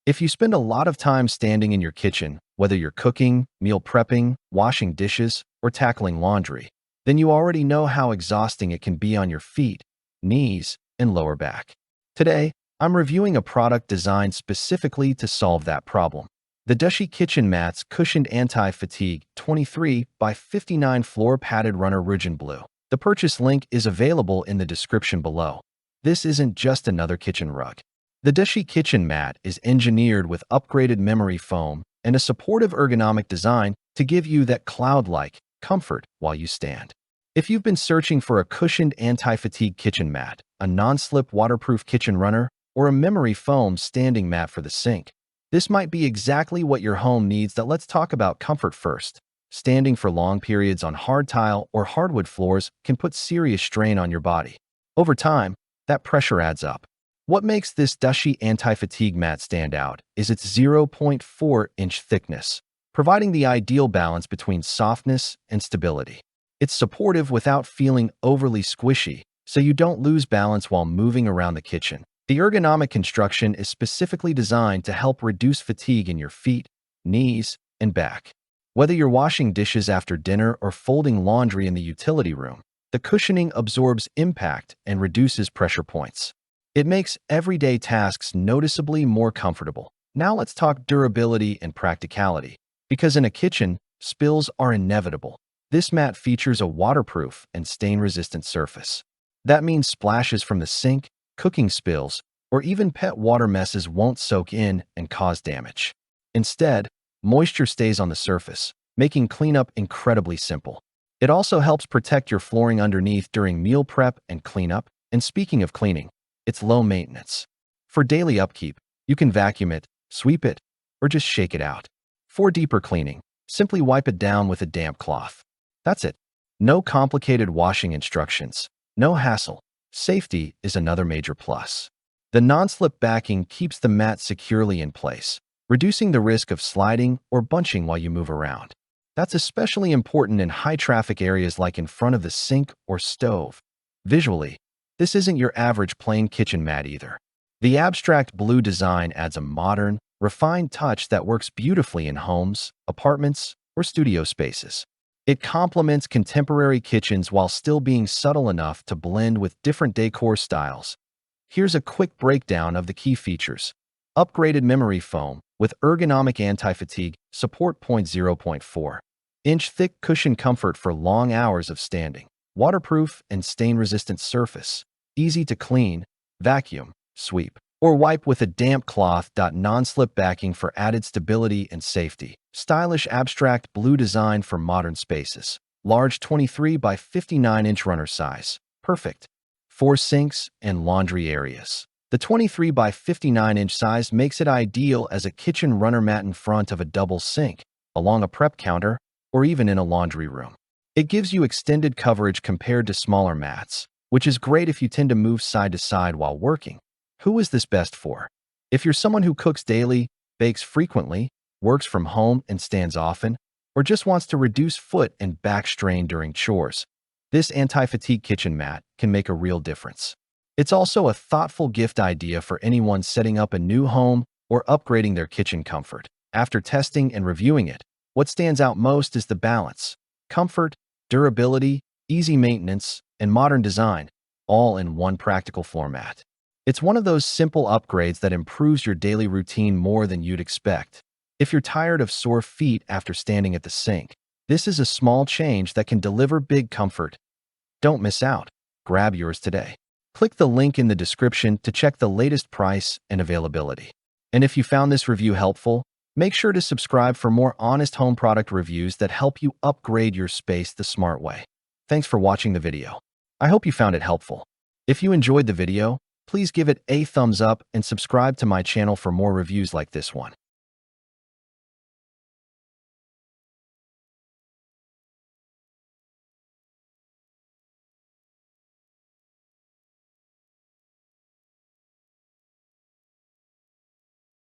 If you spend a lot of time standing in your kitchen, whether you're cooking, meal prepping, washing dishes, or tackling laundry, then you already know how exhausting it can be on your feet, knees, and lower back. Today, I'm reviewing a product designed specifically to solve that problem. The Dexi Kitchen Mats Cushioned Anti-Fatigue 23 by 59 Floor Padded Runner Rigid Blue. The purchase link is available in the description below. This isn't just another kitchen rug. The Dexi Kitchen Mat is engineered with upgraded memory foam and a supportive ergonomic design to give you that cloud-like comfort while you stand. If you've been searching for a cushioned anti-fatigue kitchen mat, a non-slip waterproof kitchen runner, or a memory foam standing mat for the sink, this might be exactly what your home needs. Let's talk about comfort first. Standing for long periods on hard tile or hardwood floors can put serious strain on your body. Over time, that pressure adds up. What makes this Dexi anti-fatigue mat stand out is its 0.4-inch thickness, providing the ideal balance between softness and stability. It's supportive without feeling overly squishy, so you don't lose balance while moving around the kitchen. The ergonomic construction is specifically designed to help reduce fatigue in your feet, knees, and back. Whether you're washing dishes after dinner or folding laundry in the utility room, the cushioning absorbs impact and reduces pressure points. It makes everyday tasks noticeably more comfortable. Now let's talk durability and practicality. Because in a kitchen, spills are inevitable. This mat features a waterproof and stain-resistant surface. That means splashes from the sink, cooking spills, or even pet water messes won't soak in and cause damage. Instead, moisture stays on the surface, making cleanup incredibly simple. It also helps protect your flooring underneath during meal prep and cleanup. And speaking of cleaning, it's low maintenance. For daily upkeep, you can vacuum it, sweep it, or just shake it out. For deeper cleaning, simply wipe it down with a damp cloth. That's it. No complicated washing instructions, no hassle. Safety is another major plus. The non-slip backing keeps the mat securely in place, reducing the risk of sliding or bunching while you move around. That's especially important in high-traffic areas like in front of the sink or stove. Visually, this isn't your average plain kitchen mat either. The abstract blue design adds a modern, refined touch that works beautifully in homes, apartments, or studio spaces. It complements contemporary kitchens while still being subtle enough to blend with different decor styles. Here's a quick breakdown of the key features. Upgraded memory foam with ergonomic anti-fatigue support 0.4-inch thick cushion comfort for long hours of standing. Waterproof and stain-resistant surface. Easy to clean, vacuum, sweep, or wipe with a damp cloth. Non-slip backing for added stability and safety. Stylish abstract blue design for modern spaces. Large 23 by 59-inch runner size. Perfect for sinks and laundry areas. The 23 by 59-inch size makes it ideal as a kitchen runner mat in front of a double sink, along a prep counter, or even in a laundry room. It gives you extended coverage compared to smaller mats, which is great if you tend to move side to side while working. Who is this best for? If you're someone who cooks daily, bakes frequently, works from home and stands often, or just wants to reduce foot and back strain during chores, this anti-fatigue kitchen mat can make a real difference. It's also a thoughtful gift idea for anyone setting up a new home or upgrading their kitchen comfort. After testing and reviewing it, what stands out most is the balance. Comfort, durability, easy maintenance, and modern design, all in one practical format. It's one of those simple upgrades that improves your daily routine more than you'd expect. If you're tired of sore feet after standing at the sink, this is a small change that can deliver big comfort. Don't miss out. Grab yours today. Click the link in the description to check the latest price and availability. And if you found this review helpful, make sure to subscribe for more honest home product reviews that help you upgrade your space the smart way. Thanks for watching the video. I hope you found it helpful. If you enjoyed the video, please give it a thumbs up and subscribe to my channel for more reviews like this one.